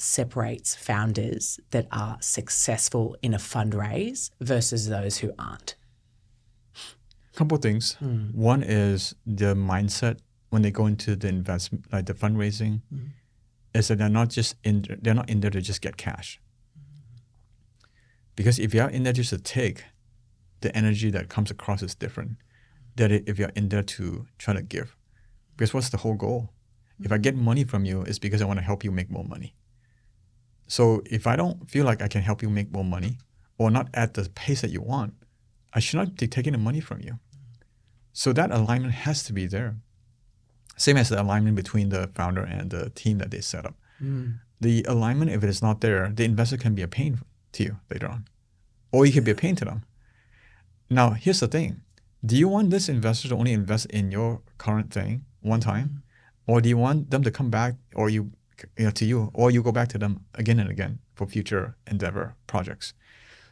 separates founders that are successful in a fundraise versus those who aren't? Couple things. One is the mindset when they go into the investment, like the fundraising, is that they're not in there to just get cash. Because if you're in there just to take, the energy that comes across is different than if you're in there to try to give. Because what's the whole goal? If I get money from you, it's because I want to help you make more money. So if I don't feel like I can help you make more money or not at the pace that you want, I should not be taking the money from you. So that alignment has to be there. Same as the alignment between the founder and the team that they set up. The alignment, if it is not there, the investor can be a pain to you later on. Or you can be a pain to them. Now, here's the thing. Do you want this investor to only invest in your current thing one time? Or do you want them to come back or to you, or you go back to them again and again for future endeavor projects?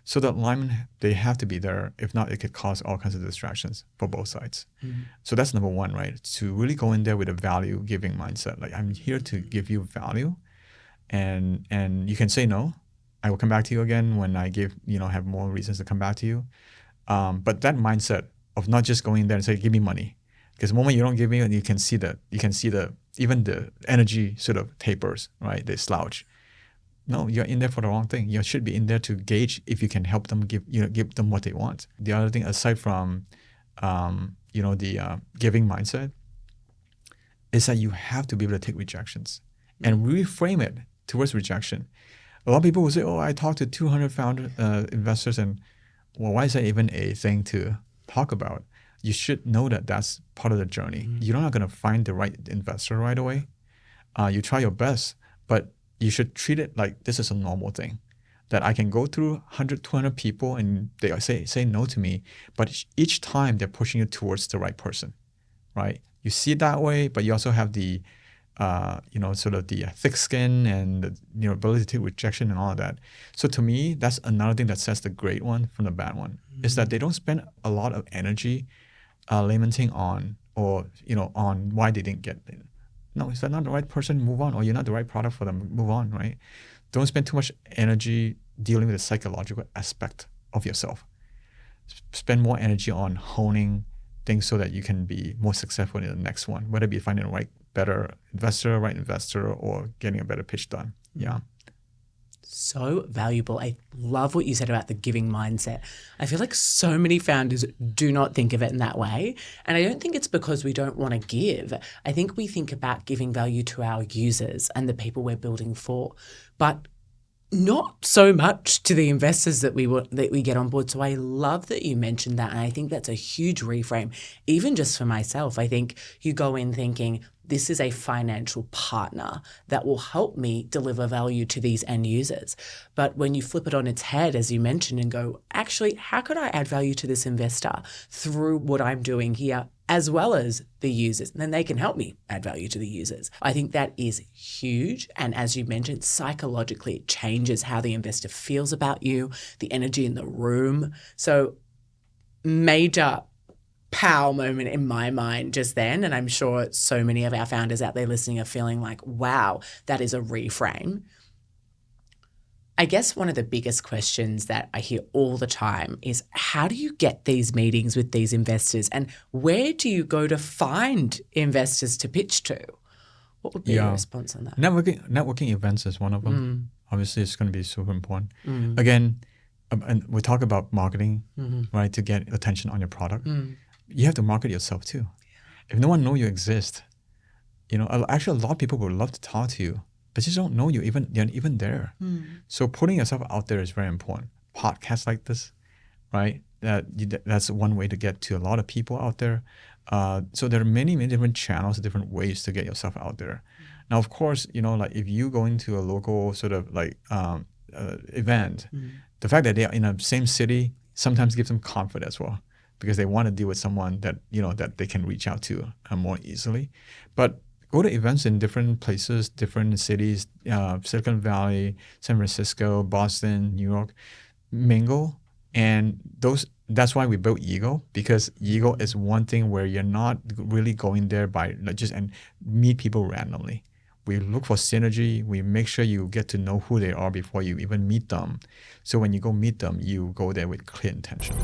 So the alignment, they have to be there. If not, it could cause all kinds of distractions for both sides. So that's number one, right? To really go in there with a value giving mindset. Like, I'm here to give you value, and you can say no. I will come back to you again when I have more reasons to come back to you. But that mindset of not just going there and say, give me money. Because the moment you don't give me, you can see even the energy sort of tapers, right? They slouch. No, you're in there for the wrong thing. You should be in there to gauge if you can help them give them what they want. The other thing, aside from the giving mindset, is that you have to be able to take rejections and reframe it towards rejection. A lot of people will say, "Oh, I talked to 200 investors, and well, why is that even a thing to talk about?" You should know that that's part of the journey. You're not going to find the right investor right away. You try your best, but you should treat it like this is a normal thing. That I can go through 100, 200 people and they say no to me, but each time they're pushing you towards the right person, right? You see it that way, but you also have the, sort of the thick skin and the ability to take rejection and all of that. So to me, that's another thing that sets the great one from the bad one, is that they don't spend a lot of energy lamenting on why they didn't get it. No, is that not the right person? Move on. Or you're not the right product for them. Move on, right? Don't spend too much energy dealing with the psychological aspect of yourself. Spend more energy on honing things so that you can be more successful in the next one, whether it be finding the right investor, or getting a better pitch done. Yeah. So valuable. I love what you said about the giving mindset. I feel like so many founders do not think of it in that way. And I don't think it's because we don't want to give. I think we think about giving value to our users and the people we're building for, but not so much to the investors that we get on board. So I love that you mentioned that. And I think that's a huge reframe. Even just for myself, I think you go in thinking, this is a financial partner that will help me deliver value to these end users. But when you flip it on its head, as you mentioned, and go, actually, how could I add value to this investor through what I'm doing here, as well as the users? And then they can help me add value to the users. I think that is huge. And as you mentioned, psychologically, it changes how the investor feels about you, the energy in the room. So major pow moment in my mind just then. And I'm sure so many of our founders out there listening are feeling like, wow, that is a reframe. I guess one of the biggest questions that I hear all the time is, how do you get these meetings with these investors, and where do you go to find investors to pitch to? What would be your response on that? Networking events is one of them. Obviously, it's going to be super important. Again, and we talk about marketing, right, to get attention on your product. You have to market yourself too. If no one knows you exist, actually a lot of people would love to talk to you, but just don't know you're even there. So putting yourself out there is very important. Podcasts like this, right? That's one way to get to a lot of people out there. So there are many, many different channels, different ways to get yourself out there. Now, of course, like if you go into a local sort of like event, the fact that they are in the same city sometimes gives them comfort as well, because they want to deal with someone that that they can reach out to more easily. But go to events in different places, different cities, Silicon Valley, San Francisco, Boston, New York, mingle. And that's why we built Ego, because Ego is one thing where you're not really going there by just and meet people randomly. We look for synergy. We make sure you get to know who they are before you even meet them. So when you go meet them, you go there with clear intention.